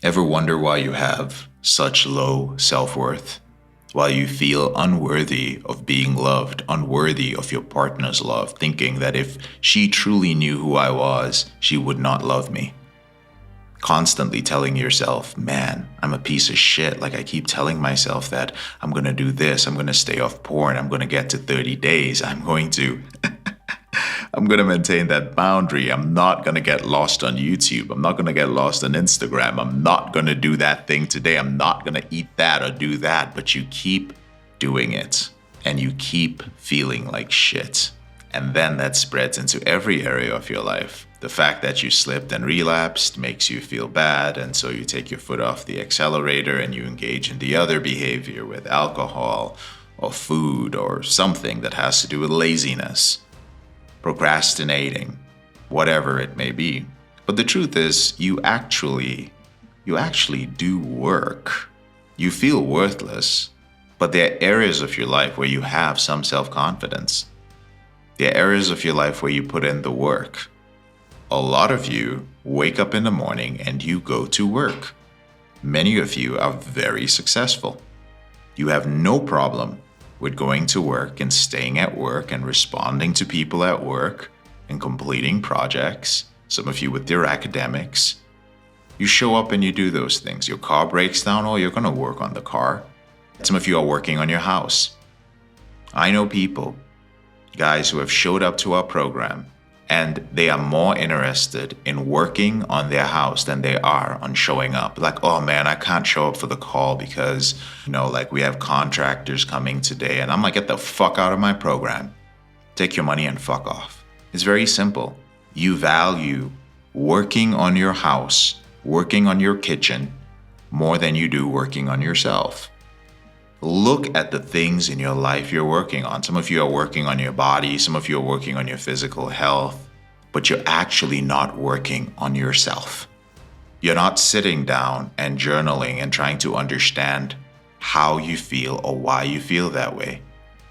Ever wonder why you have such low self-worth? Why you feel unworthy of being loved, unworthy of your partner's love, thinking that if she truly knew who I was, she would not love me. Constantly telling yourself, man, I'm a piece of shit. Like I keep telling myself that I'm going to do this, I'm going to stay off porn, I'm going to get to 30 days, I'm going to maintain that boundary. I'm not going to get lost on YouTube. I'm not going to get lost on Instagram. I'm not going to do that thing today. I'm not going to eat that or do that. But you keep doing it and you keep feeling like shit. And then that spreads into every area of your life. The fact that you slipped and relapsed makes you feel bad. And so you take your foot off the accelerator and you engage in the other behavior with alcohol or food or something that has to do with laziness, procrastinating, whatever it may be. But the truth is, you actually do work. You feel worthless, but there are areas of your life where you have some self-confidence. There are areas of your life where you put in the work. A lot of you wake up in the morning and you go to work. Many of you are very successful. You have no problem with going to work and staying at work and responding to people at work and completing projects, some of you with your academics. You show up and you do those things. Your car breaks down, oh, you're going to work on the car. Some of you are working on your house. I know people, guys who have showed up to our program, and they are more interested in working on their house than they are on showing up. Like, oh man, I can't show up for the call because, like we have contractors coming today. And I'm like, get the fuck out of my program. Take your money and fuck off. It's very simple. You value working on your house, working on your kitchen, more than you do working on yourself. Look at the things in your life you're working on. Some of you are working on your body. Some of you are working on your physical health, but you're actually not working on yourself. You're not sitting down and journaling and trying to understand how you feel or why you feel that way.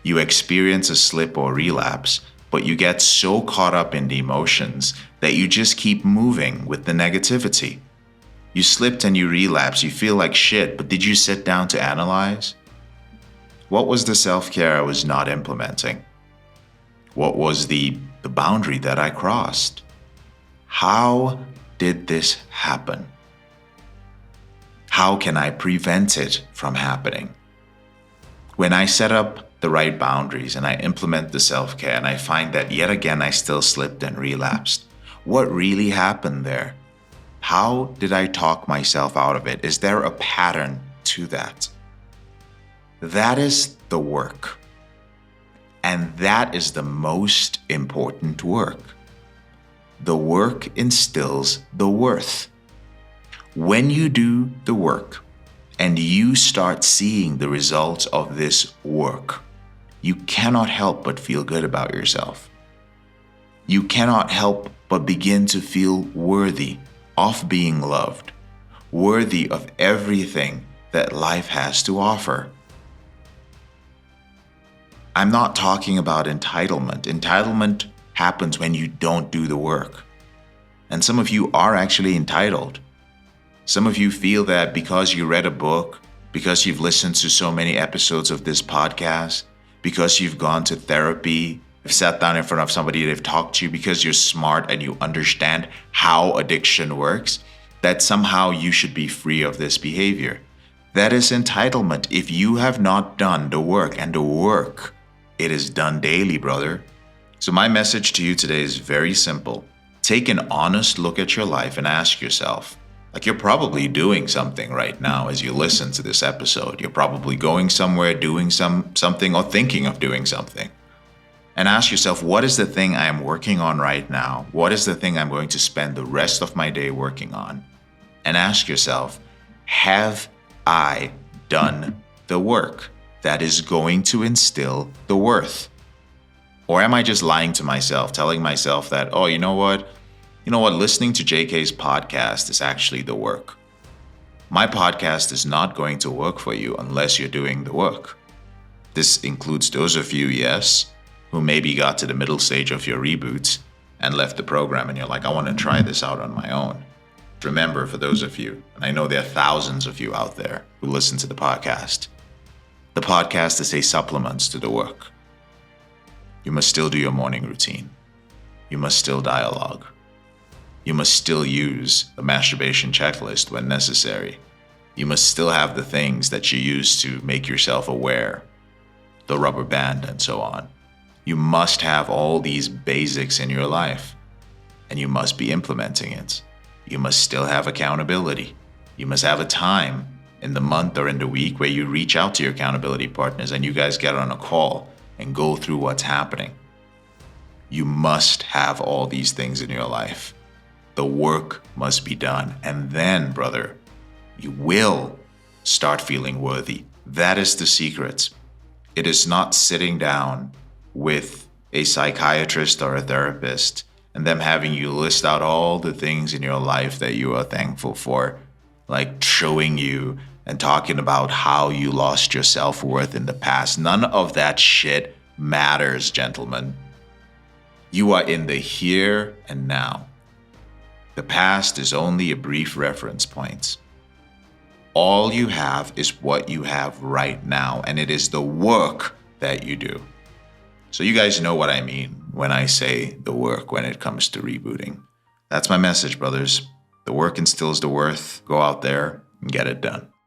You experience a slip or relapse, but you get so caught up in the emotions that you just keep moving with the negativity. You slipped and you relapsed. You feel like shit, but did you sit down to analyze? What was the self-care I was not implementing? What was the boundary that I crossed? How did this happen? How can I prevent it from happening? When I set up the right boundaries and I implement the self-care and I find that yet again I still slipped and relapsed, what really happened there? How did I talk myself out of it? Is there a pattern to that? That is the work. And that is the most important work. The work instills the worth. When you do the work and you start seeing the results of this work, you cannot help but feel good about yourself. You cannot help but begin to feel worthy of being loved, worthy of everything that life has to offer. I'm not talking about entitlement. Entitlement happens when you don't do the work. And some of you are actually entitled. Some of you feel that because you read a book, because you've listened to so many episodes of this podcast, because you've gone to therapy, you've sat down in front of somebody, they've talked to you, because you're smart and you understand how addiction works, that somehow you should be free of this behavior. That is entitlement. If you have not done the work, and the work, it is done daily, brother. So my message to you today is very simple. Take an honest look at your life and ask yourself, like you're probably doing something right now as you listen to this episode. You're probably going somewhere, doing something or thinking of doing something. And ask yourself, what is the thing I am working on right now? What is the thing I'm going to spend the rest of my day working on? And ask yourself, have I done the work that is going to instill the worth? Or am I just lying to myself, telling myself that, oh, you know what, listening to JK's podcast is actually the work. My podcast is not going to work for you unless you're doing the work. This includes those of you, yes, who maybe got to the middle stage of your reboot and left the program and you're like, I want to try this out on my own. remember, for those of you, and I know there are thousands of you out there who listen to the podcast is a supplement to the work. You must still do your morning routine. You must still dialogue. You must still use the masturbation checklist when necessary. You must still have the things that you use to make yourself aware, the rubber band and so on. You must have all these basics in your life, and you must be implementing it. You must still have accountability. You must have a time in the month or in the week where you reach out to your accountability partners and you guys get on a call and go through what's happening. You must have all these things in your life. The work must be done. And then, brother, you will start feeling worthy. That is the secret. It is not sitting down with a psychiatrist or a therapist and them having you list out all the things in your life that you are thankful for, like showing you and talking about how you lost your self-worth in the past. None of that shit matters, gentlemen. You are in the here and now. The past is only a brief reference point. All you have is what you have right now, and it is the work that you do. So you guys know what I mean when I say the work when it comes to rebooting. That's my message, brothers. The work instills the worth. Go out there and get it done.